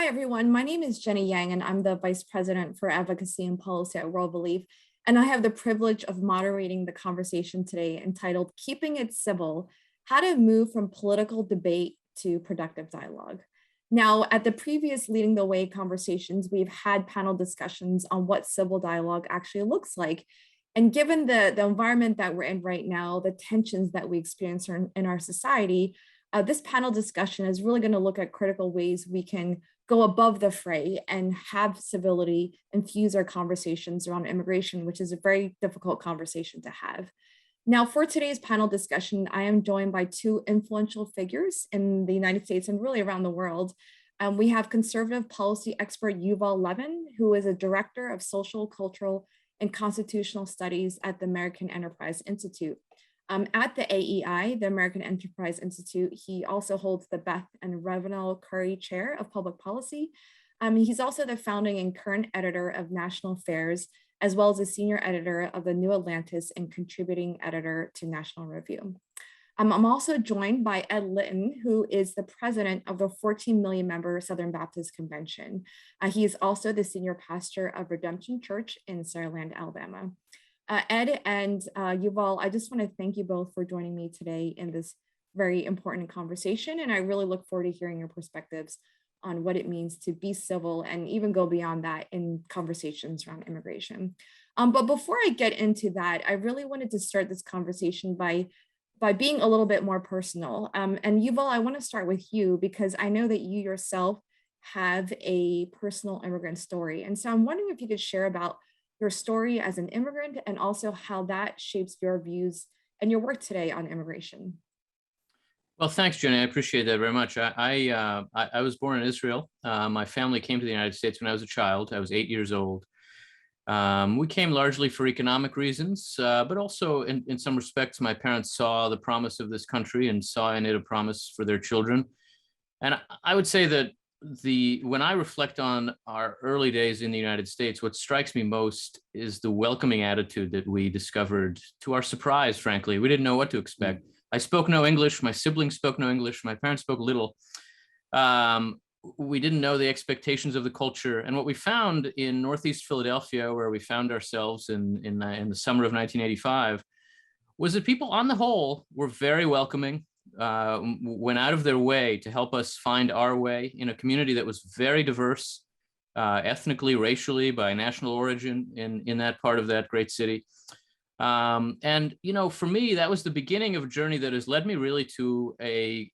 everyone. My name is Jenny Yang, and I'm the Vice President for Advocacy and Policy at World Belief. And I have the privilege of moderating the conversation today entitled Keeping It Civil, How to Move from Political Debate to Productive Dialogue. Now, at the previous Leading the Way conversations, we've had panel discussions on what civil dialogue actually looks like. And given the environment that we're in right now, the tensions that we experience in our society, this panel discussion is really going to look at critical ways we can go above the fray and have civility infuse our conversations around immigration, which is a very difficult conversation to have. Now, for today's panel discussion, I am joined by two influential figures in the United States and really around the world. We have conservative policy expert Yuval Levin, who is a director of social, cultural, and constitutional studies at the American Enterprise Institute. At the AEI, the American Enterprise Institute, he also holds the Beth and Reverend Curry Chair of Public Policy. He's also the founding and current editor of National Affairs, as well as a senior editor of the New Atlantis and contributing editor to National Review. I'm also joined by Ed Litton, who is the president of the 14 million member Southern Baptist Convention. He is also the senior pastor of Redemption Church in Saraland, Alabama. Ed and Yuval, I just want to thank you both for joining me today in this very important conversation. And I really look forward to hearing your perspectives on what it means to be civil and even go beyond that in conversations around immigration. But before I get into that, I really wanted to start this conversation by being a little bit more personal. And Yuval, I want to start with you because I know that you yourself have a personal immigrant story. And so I'm wondering if you could share about your story as an immigrant and also how that shapes your views and your work today on immigration. Well, thanks, Jenny. I appreciate that very much. I was born in Israel. My family came to the United States when I was a child. I was 8 years old. We came largely for economic reasons, but also in some respects, my parents saw the promise of this country and saw in it a promise for their children. And I would say that when I reflect on our early days in the United States, what strikes me most is the welcoming attitude that we discovered to our surprise, frankly. We didn't know what to expect. I spoke no English. My siblings spoke no English. My parents spoke little. We didn't know the expectations of the culture. And what we found in Northeast Philadelphia, where we found ourselves in the summer of 1985, was that people on the whole were very welcoming, went out of their way to help us find our way in a community that was very diverse, ethnically, racially, by national origin in that part of that great city. And, you know, for me, that was the beginning of a journey that has led me really to a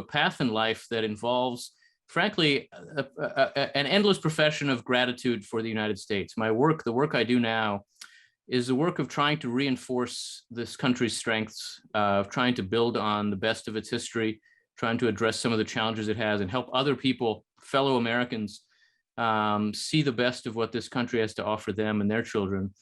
path in life that involves, frankly, an endless profession of gratitude for the United States. My work, the work I do now, is the work of trying to reinforce this country's strengths, of trying to build on the best of its history, trying to address some of the challenges it has and help other people, fellow Americans, see the best of what this country has to offer them and their children.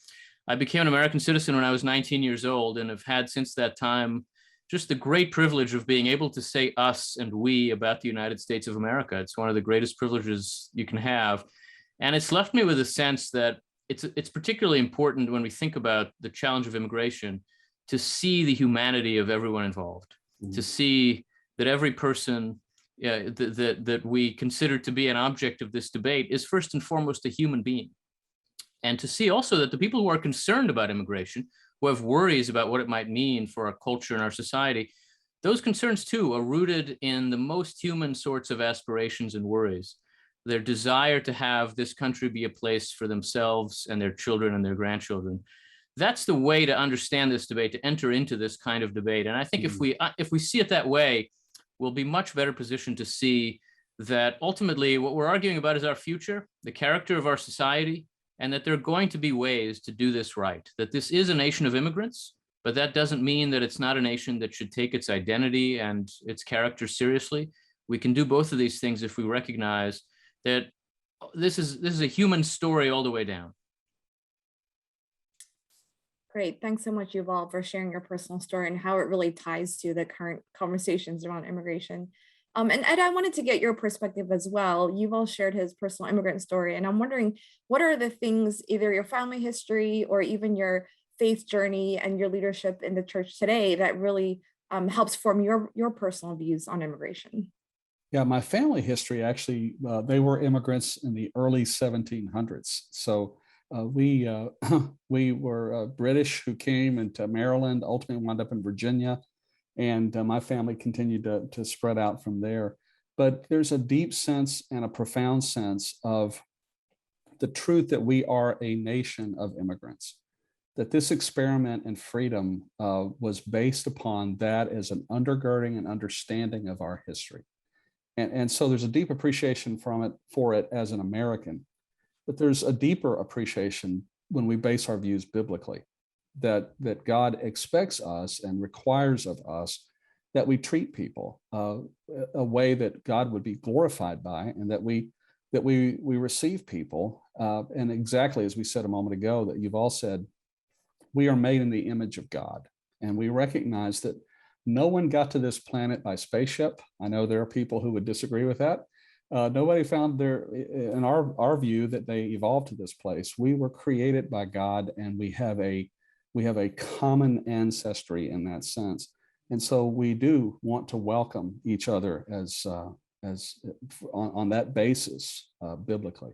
I became an American citizen when I was 19 years old and have had since that time just the great privilege of being able to say us and we about the United States of America. It's one of the greatest privileges you can have. And it's left me with a sense that it's particularly important when we think about the challenge of immigration to see the humanity of everyone involved, to see that every person that we consider to be an object of this debate is first and foremost a human being. And to see also that the people who are concerned about immigration, who have worries about what it might mean for our culture and our society, those concerns too are rooted in the most human sorts of aspirations and worries. Their desire to have this country be a place for themselves and their children and their grandchildren. That's the way to understand this debate, to enter into this kind of debate. And I think if we see it that way, we'll be much better positioned to see that ultimately what we're arguing about is our future, the character of our society, and that there are going to be ways to do this right, that this is a nation of immigrants, but that doesn't mean that it's not a nation that should take its identity and its character seriously. We can do both of these things if we recognize that this is a human story all the way down. Great. Thanks so much, Yuval, for sharing your personal story and how it really ties to the current conversations around immigration. And Ed, I wanted to get your perspective as well. Yuval shared his personal immigrant story, and I'm wondering, what are the things, either your family history or even your faith journey and your leadership in the church today, that really helps form your personal views on immigration? Yeah, my family history actually, they were immigrants in the early 1700s. So we were British who came into Maryland, ultimately wound up in Virginia, and my family continued to spread out from there. But there's a deep sense and a profound sense of the truth that we are a nation of immigrants, that this experiment in freedom was based upon that as an undergirding and understanding of our history. And so there's a deep appreciation for it as an American, but there's a deeper appreciation when we base our views biblically, that God expects us and requires of us that we treat people a way that God would be glorified by, and that we receive people. And exactly as we said a moment ago, that Yuval said, we are made in the image of God, and we recognize that no one got to this planet by spaceship. I know there are people who would disagree with that. Nobody found in our view, that they evolved to this place. We were created by God, and we have a common ancestry in that sense. And so we do want to welcome each other as on that basis biblically.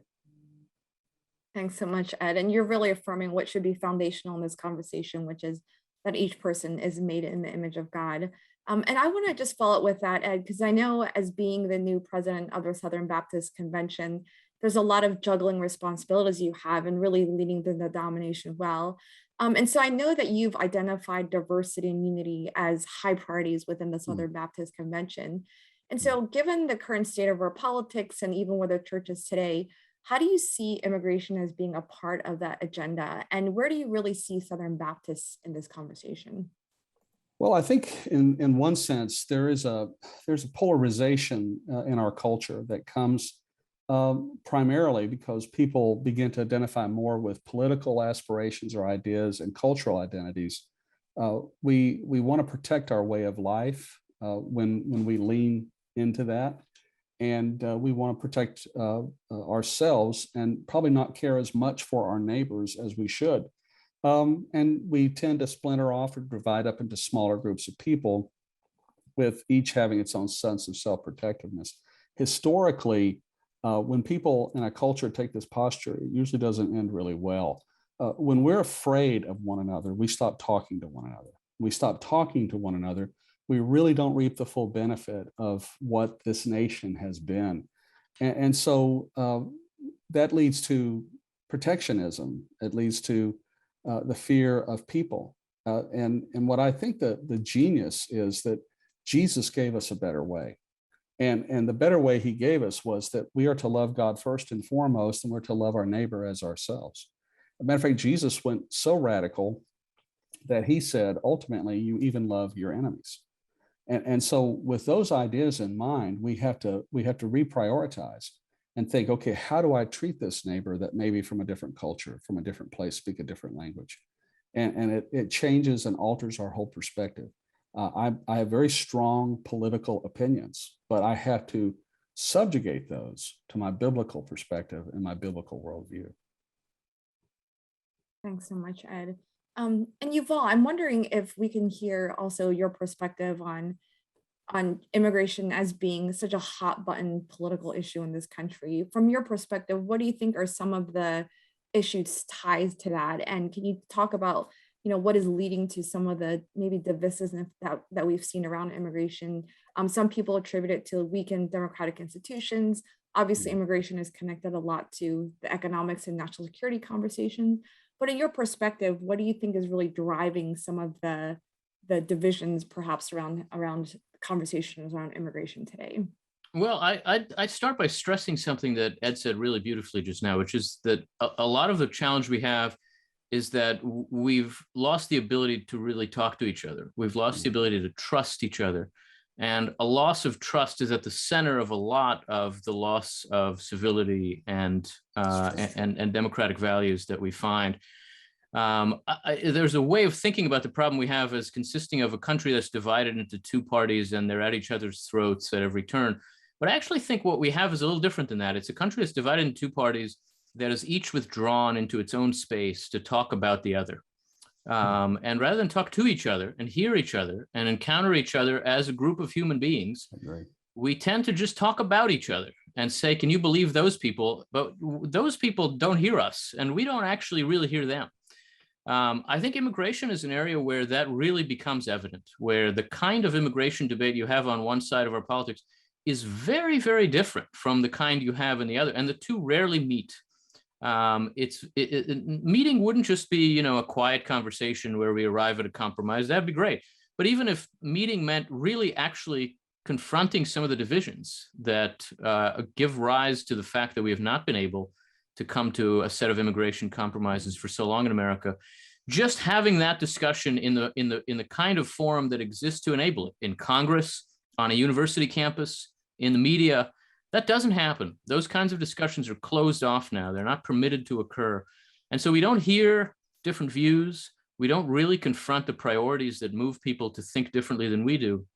Thanks so much, Ed. And you're really affirming what should be foundational in this conversation, which is that each person is made in the image of God. And I want to just follow up with that, Ed, because I know as being the new president of the Southern Baptist Convention, there's a lot of juggling responsibilities you have and really leading the denomination well. And so I know that you've identified diversity and unity as high priorities within the Southern Baptist Convention. And so given the current state of our politics and even where the church is today, how do you see immigration as being a part of that agenda? And where do you really see Southern Baptists in this conversation? Well, I think in one sense, there's a polarization in our culture that comes primarily because people begin to identify more with political aspirations or ideas and cultural identities. We want to protect our way of life when we lean into that. And we want to protect ourselves and probably not care as much for our neighbors as we should. And we tend to splinter off or divide up into smaller groups of people, with each having its own sense of self-protectiveness. Historically, when people in a culture take this posture, it usually doesn't end really well. When we're afraid of one another, we stop talking to one another. We stop talking to one another. We really don't reap the full benefit of what this nation has been. And so that leads to protectionism. It leads to the fear of people. And what I think the genius is that Jesus gave us a better way. And the better way he gave us was that we are to love God first and foremost, and we're to love our neighbor as ourselves. As a matter of fact, Jesus went so radical that he said, ultimately, you even love your enemies. And so with those ideas in mind, we have to reprioritize and think, okay, how do I treat this neighbor that may be from a different culture, from a different place, speak a different language? And it changes and alters our whole perspective. I have very strong political opinions, but I have to subjugate those to my biblical perspective and my biblical worldview. Thanks so much, Ed. And Yuval, I'm wondering if we can hear also your perspective on immigration as being such a hot button political issue in this country. From your perspective, what do you think are some of the issues tied to that? And can you talk about, what is leading to some of the maybe divisiveness that we've seen around immigration? Some people attribute it to weakened democratic institutions. Obviously, immigration is connected a lot to the economics and national security conversation. But in your perspective, what do you think is really driving some of the divisions, perhaps around conversations around immigration today? Well, I'd start by stressing something that Ed said really beautifully just now, which is that a lot of the challenge we have is that we've lost the ability to really talk to each other. We've lost the ability to trust each other. And a loss of trust is at the center of a lot of the loss of civility and democratic values that we find. There's a way of thinking about the problem we have as consisting of a country that's divided into two parties and they're at each other's throats at every turn. But I actually think what we have is a little different than that. It's a country that's divided into two parties that is each withdrawn into its own space to talk about the other. And rather than talk to each other and hear each other and encounter each other as a group of human beings, we tend to just talk about each other and say, can you believe those people? But those people don't hear us, and we don't actually really hear them. I think immigration is an area where that really becomes evident, where the kind of immigration debate you have on one side of our politics is very, very different from the kind you have in the other, and the two rarely meet. Meeting wouldn't just be, a quiet conversation where we arrive at a compromise. That'd be great. But even if meeting meant really actually confronting some of the divisions that give rise to the fact that we have not been able to come to a set of immigration compromises for so long in America, just having that discussion in the kind of forum that exists to enable it, in Congress, on a university campus, in the media, that doesn't happen. Those kinds of discussions are closed off now. They're not permitted to occur. And so we don't hear different views. We don't really confront the priorities that move people to think differently than we do.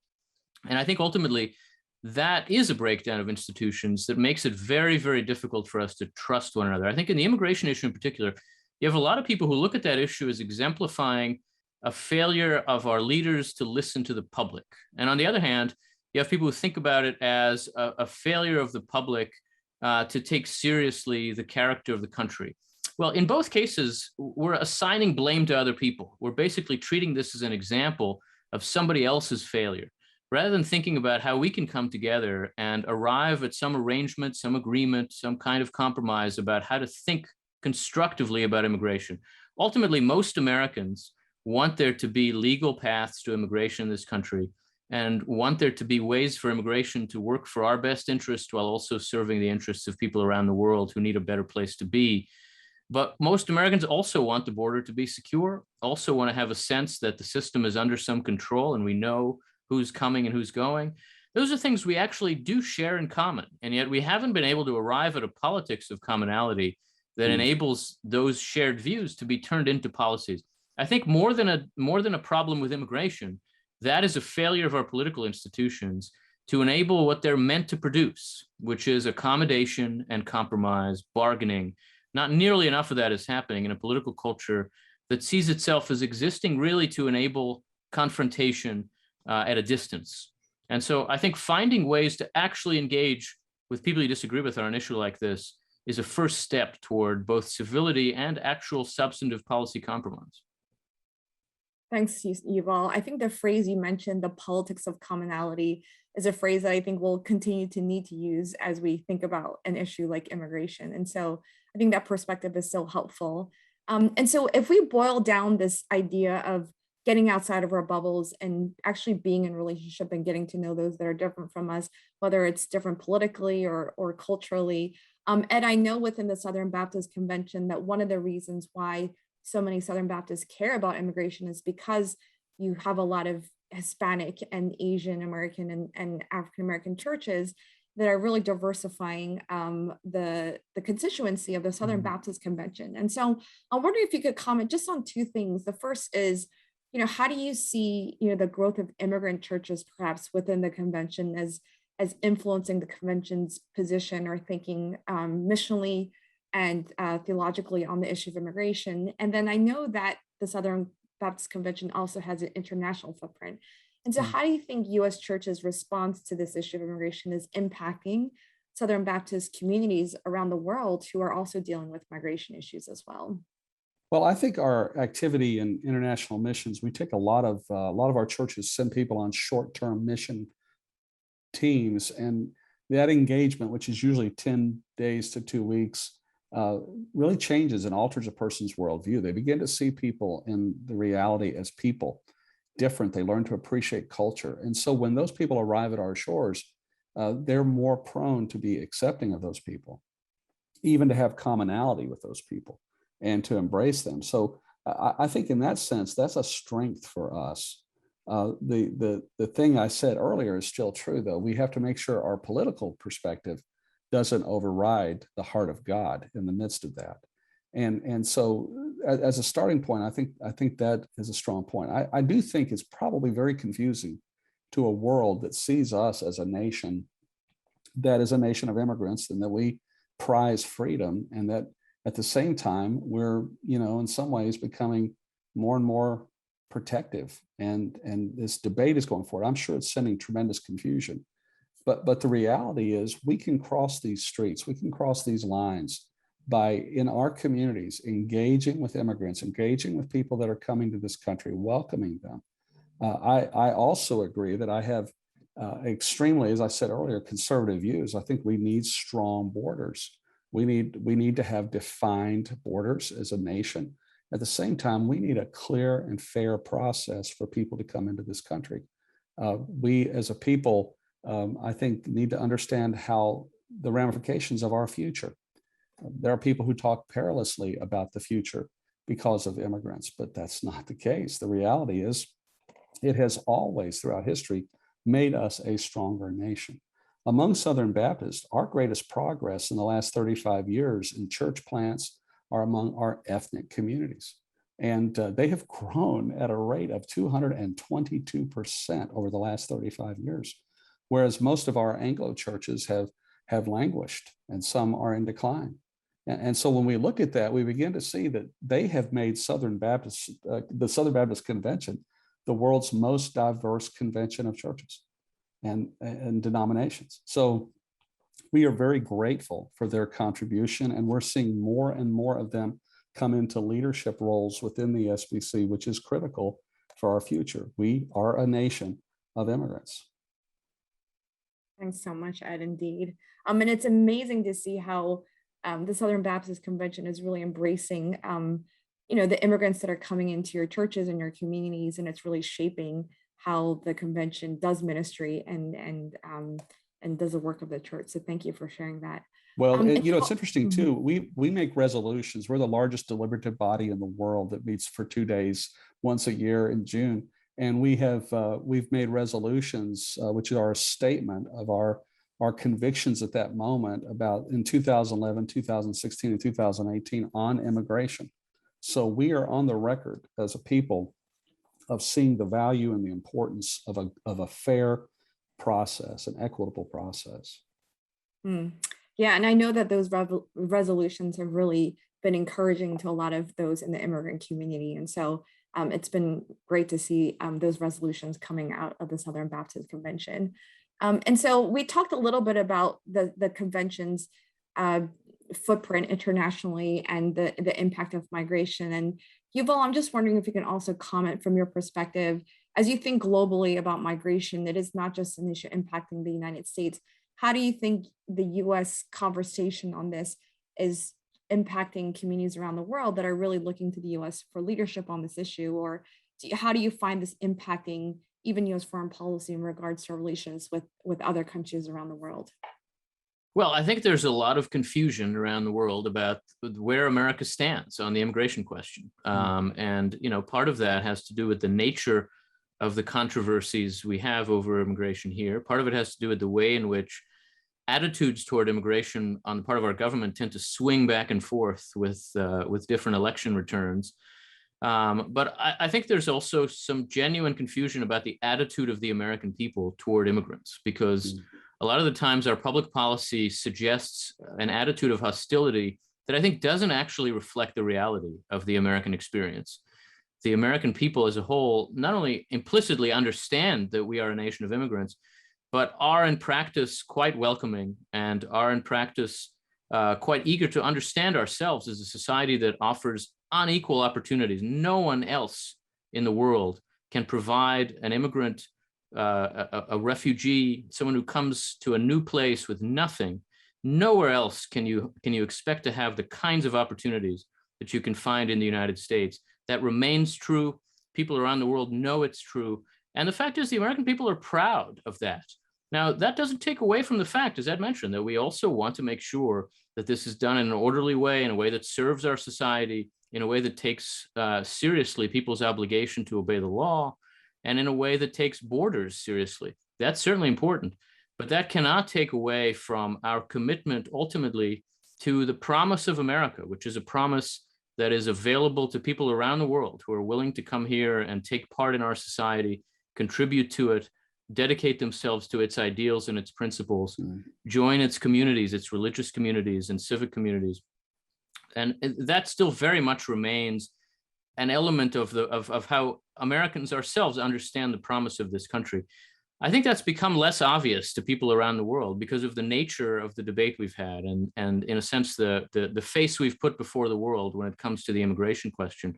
And I think ultimately that is a breakdown of institutions that makes it very, very difficult for us to trust one another. I think in the immigration issue in particular, you have a lot of people who look at that issue as exemplifying a failure of our leaders to listen to the public. And on the other hand, you have people who think about it as a failure of the public to take seriously the character of the country. Well, in both cases, we're assigning blame to other people. We're basically treating this as an example of somebody else's failure, rather than thinking about how we can come together and arrive at some arrangement, some agreement, some kind of compromise about how to think constructively about immigration. Ultimately, most Americans want there to be legal paths to immigration in this country, and want there to be ways for immigration to work for our best interest while also serving the interests of people around the world who need a better place to be. But most Americans also want the border to be secure, also want to have a sense that the system is under some control and we know who's coming and who's going. Those are things we actually do share in common. And yet we haven't been able to arrive at a politics of commonality that enables those shared views to be turned into policies. I think more than a problem with immigration, that is a failure of our political institutions to enable what they're meant to produce, which is accommodation and compromise, bargaining. Not nearly enough of that is happening in a political culture that sees itself as existing really to enable confrontation at a distance. And so I think finding ways to actually engage with people you disagree with on an issue like this is a first step toward both civility and actual substantive policy compromise. Thanks, Yuval. I think the phrase you mentioned, the politics of commonality, is a phrase that I think we'll continue to need to use as we think about an issue like immigration. And so I think that perspective is so helpful. And so if we boil down this idea of getting outside of our bubbles and actually being in relationship and getting to know those that are different from us, whether it's different politically or culturally. And I know within the Southern Baptist Convention that one of the reasons why so many Southern Baptists care about immigration is because you have a lot of Hispanic and Asian American and African American churches that are really diversifying the constituency of the Southern Baptist Convention. And so I wonder if you could comment just on two things. The first is, how do you see, the growth of immigrant churches perhaps within the convention as influencing the convention's position or thinking missionally and theologically on the issue of immigration? And then I know that the Southern Baptist Convention also has an international footprint. And so how do you think U.S. churches' response to this issue of immigration is impacting Southern Baptist communities around the world who are also dealing with migration issues as well? Well, I think our activity in international missions, we take a lot of our churches send people on short-term mission teams, and that engagement, which is usually 10 days to 2 weeks, really changes and alters a person's worldview. They begin to see people in the reality as people, different. They learn to appreciate culture. And so when those people arrive at our shores, they're more prone to be accepting of those people, even to have commonality with those people and to embrace them. So I think in that sense, that's a strength for us. The thing I said earlier is still true, though. We have to make sure our political perspective doesn't override the heart of God in the midst of that. And so as a starting point, I think that is a strong point. I do think it's probably very confusing to a world that sees us as a nation that is a nation of immigrants and that we prize freedom, and that at the same time, we're, in some ways becoming more and more protective. And this debate is going forward. I'm sure it's sending tremendous confusion But the reality is we can cross these streets, we can cross these lines by, in our communities, engaging with immigrants, engaging with people that are coming to this country, welcoming them. I also agree that I have extremely, as I said earlier, conservative views. I think we need strong borders. We need to have defined borders as a nation. At the same time, we need a clear and fair process for people to come into this country. We as a people, I think, need to understand how the ramifications of our future. There are people who talk perilously about the future because of immigrants, but that's not the case. The reality is it has always throughout history made us a stronger nation. Among Southern Baptists, our greatest progress in the last 35 years in church plants are among our ethnic communities. And they have grown at a rate of 222% over the last 35 years, whereas most of our Anglo churches have languished and some are in decline. And so when we look at that, we begin to see that they have made Southern Baptist, the Southern Baptist Convention, the world's most diverse convention of churches and denominations. So we are very grateful for their contribution, and we're seeing more and more of them come into leadership roles within the SBC, which is critical for our future. We are a nation of immigrants. Thanks so much, Ed, indeed. And it's amazing to see how the Southern Baptist Convention is really embracing, the immigrants that are coming into your churches and your communities, and it's really shaping how the convention does ministry and does the work of the church. So thank you for sharing that. Well, it's interesting too. We make resolutions. We're the largest deliberative body in the world that meets for 2 days once a year in June, and we've made resolutions, which are a statement of our convictions at that moment about in 2011, 2016, and 2018 on immigration. So we are on the record as a people of seeing the value and the importance of a fair process, an equitable process. Yeah, and I know that those resolutions have really been encouraging to a lot of those in the immigrant community. And so it's been great to see those resolutions coming out of the Southern Baptist Convention. And so we talked a little bit about the convention's footprint internationally and the impact of migration. And Yuval, I'm just wondering if you can also comment from your perspective, as you think globally about migration, it is not just an issue impacting the United States. How do you think the US conversation on this is impacting communities around the world that are really looking to the US for leadership on this issue? Or how do you find this impacting even US foreign policy in regards to relations with other countries around the world? Well, I think there's a lot of confusion around the world about where America stands on the immigration question. And, part of that has to do with the nature of the controversies we have over immigration here. Part of it has to do with the way in which attitudes toward immigration on the part of our government tend to swing back and forth with different election returns. But I think there's also some genuine confusion about the attitude of the American people toward immigrants, because a lot of the times our public policy suggests an attitude of hostility that I think doesn't actually reflect the reality of the American experience. The American people as a whole not only implicitly understand that we are a nation of immigrants, but are in practice quite welcoming and are in practice quite eager to understand ourselves as a society that offers unequal opportunities. No one else in the world can provide an immigrant, a refugee, someone who comes to a new place with nothing. Nowhere else can you expect to have the kinds of opportunities that you can find in the United States. That remains true. People around the world know it's true. And the fact is, the American people are proud of that. Now, that doesn't take away from the fact, as Ed mentioned, that we also want to make sure that this is done in an orderly way, in a way that serves our society, in a way that takes seriously people's obligation to obey the law, and in a way that takes borders seriously. That's certainly important, but that cannot take away from our commitment ultimately to the promise of America, which is a promise that is available to people around the world who are willing to come here and take part in our society, contribute to it, dedicate themselves to its ideals and its principles, join its communities, its religious communities and civic communities. And that still very much remains an element of how Americans ourselves understand the promise of this country. I think that's become less obvious to people around the world because of the nature of the debate we've had, and in a sense, the face we've put before the world when it comes to the immigration question.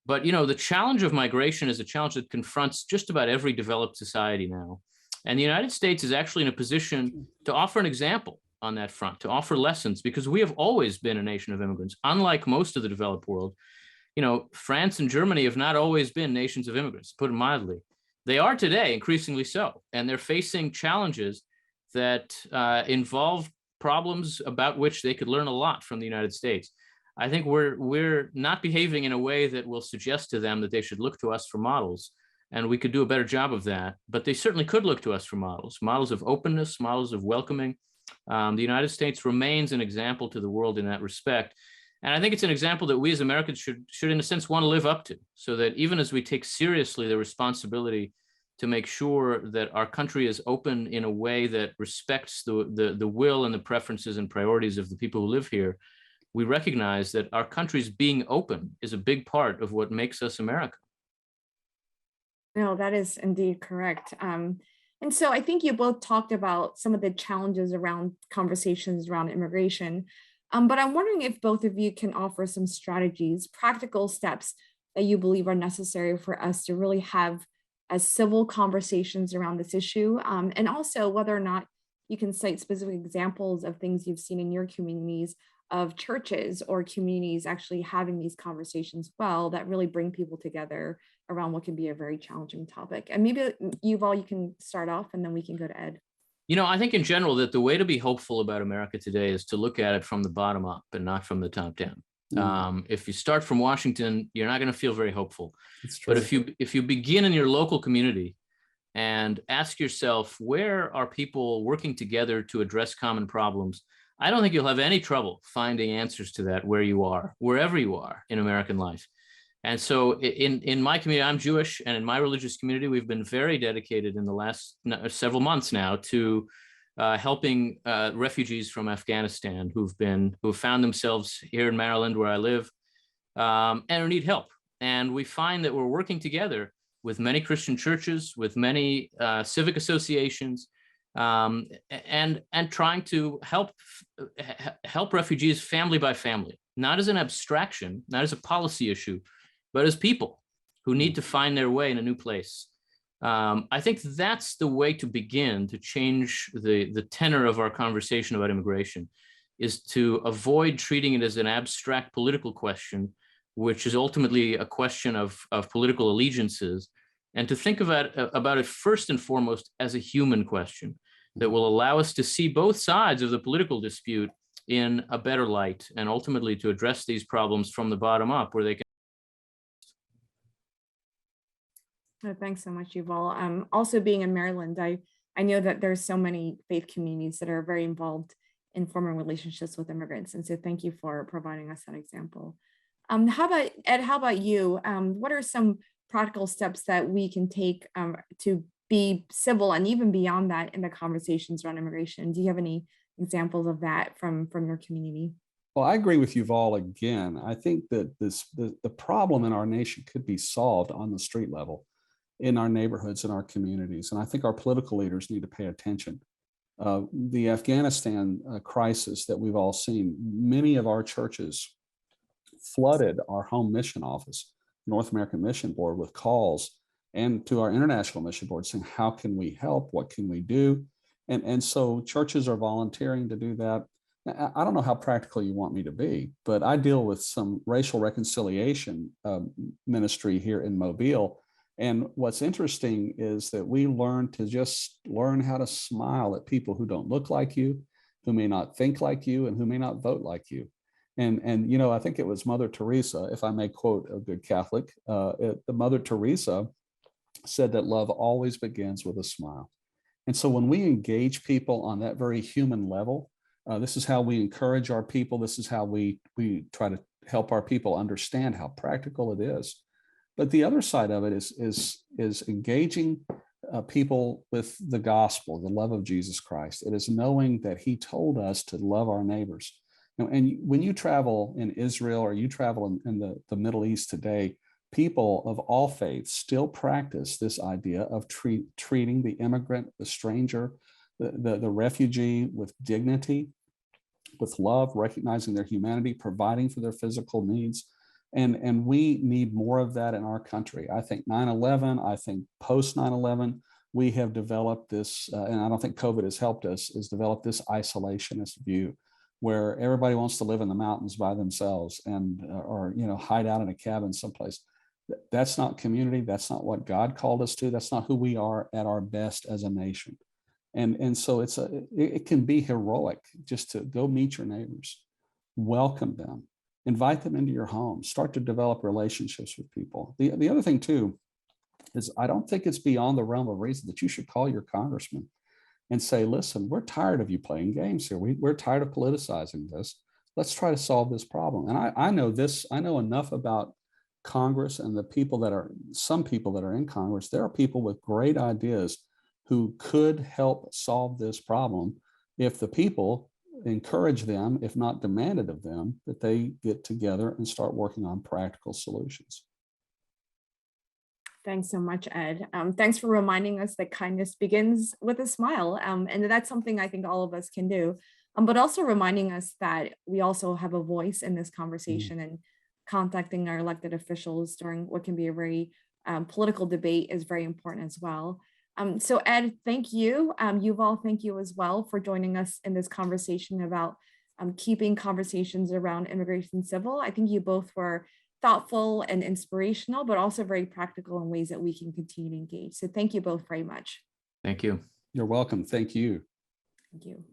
But the challenge of migration is a challenge that confronts just about every developed society now. And the United States is actually in a position to offer an example on that front, to offer lessons, because we have always been a nation of immigrants. Unlike most of the developed world, France and Germany have not always been nations of immigrants, to put it mildly. They are today, increasingly so, and they're facing challenges that involve problems about which they could learn a lot from the United States. I think we're not behaving in a way that will suggest to them that they should look to us for models, and we could do a better job of that. But they certainly could look to us for models of openness, models of welcoming. The United States remains an example to the world in that respect. And I think it's an example that we as Americans should in a sense, want to live up to, so that even as we take seriously the responsibility to make sure that our country is open in a way that respects the will and the preferences and priorities of the people who live here, we recognize that our country's being open is a big part of what makes us America. No, that is indeed correct. And so I think you both talked about some of the challenges around conversations around immigration. But I'm wondering if both of you can offer some strategies, practical steps that you believe are necessary for us to really have as civil conversations around this issue. And also whether or not you can cite specific examples of things you've seen in your communities of churches or communities actually having these conversations well that really bring people together around what can be a very challenging topic. And maybe Yuval, you can start off and then we can go to Ed. I think in general that the way to be hopeful about America today is to look at it from the bottom up and not from the top down. If you start from Washington, you're not going to feel very hopeful. But if you begin in your local community and ask yourself, where are people working together to address common problems? I don't think you'll have any trouble finding answers to that where you are, wherever you are in American life. And so in my community, I'm Jewish, and in my religious community, we've been very dedicated in the last several months now to helping refugees from Afghanistan who've found themselves here in Maryland, where I live, and who need help. And we find that we're working together with many Christian churches, with many civic associations, and trying to help refugees family by family, not as an abstraction, not as a policy issue, but as people who need to find their way in a new place. I think that's the way to begin to change the tenor of our conversation about immigration, is to avoid treating it as an abstract political question, which is ultimately a question of political allegiances, and to think about it first and foremost as a human question that will allow us to see both sides of the political dispute in a better light, and ultimately to address these problems from the bottom up where they can. Thanks so much, Yuval. Also being in Maryland, I know that there's so many faith communities that are very involved in forming relationships with immigrants. And so thank you for providing us that example. How about Ed, how about you? What are some practical steps that we can take to be civil and even beyond that in the conversations around immigration? Do you have any examples of that from your community? Well, I agree with Yuval again. I think that the problem in our nation could be solved on the street level, in our neighborhoods, in our communities. And I think our political leaders need to pay attention. The Afghanistan crisis that we've all seen, many of our churches flooded our home mission office, North American Mission Board, with calls, and to our international mission board saying, how can we help? What can we do? And so churches are volunteering to do that. I don't know how practical you want me to be, but I deal with some racial reconciliation ministry here in Mobile. And what's interesting is that we learn how to smile at people who don't look like you, who may not think like you, and who may not vote like you. And I think it was Mother Teresa, if I may quote a good Catholic, the Mother Teresa said that love always begins with a smile. And so when we engage people on that very human level, this is how we encourage our people. This is how we try to help our people understand how practical it is. But the other side of it is engaging people with the gospel, the love of Jesus Christ. It is knowing that he told us to love our neighbors. And when you travel in Israel or you travel in the Middle East today, people of all faiths still practice this idea of treating the immigrant, the stranger, the refugee with dignity, with love, recognizing their humanity, providing for their physical needs. And we need more of that in our country. I think 9/11, I think post 9/11, we have developed this, and I don't think COVID has helped us, is develop this isolationist view where everybody wants to live in the mountains by themselves and or hide out in a cabin someplace. That's not community. That's not what God called us to. That's not who we are at our best as a nation. And so it can be heroic just to go meet your neighbors, welcome them, invite them into your home, start to develop relationships with people. The other thing too is I don't think it's beyond the realm of reason that you should call your congressman and say, listen, we're tired of you playing games here. We're tired of politicizing this. Let's try to solve this problem. And I know enough about Congress and some people that are in Congress. There are people with great ideas who could help solve this problem if the people encourage them, if not demanded of them, that they get together and start working on practical solutions. Thanks so much, Ed. Thanks for reminding us that kindness begins with a smile. And that's something I think all of us can do, but also reminding us that we also have a voice in this conversation, and contacting our elected officials during what can be a very political debate is very important as well. So Ed, thank you. Yuval, thank you as well for joining us in this conversation about keeping conversations around immigration civil. I think you both were thoughtful and inspirational, but also very practical in ways that we can continue to engage. So thank you both very much. Thank you. You're welcome. Thank you. Thank you.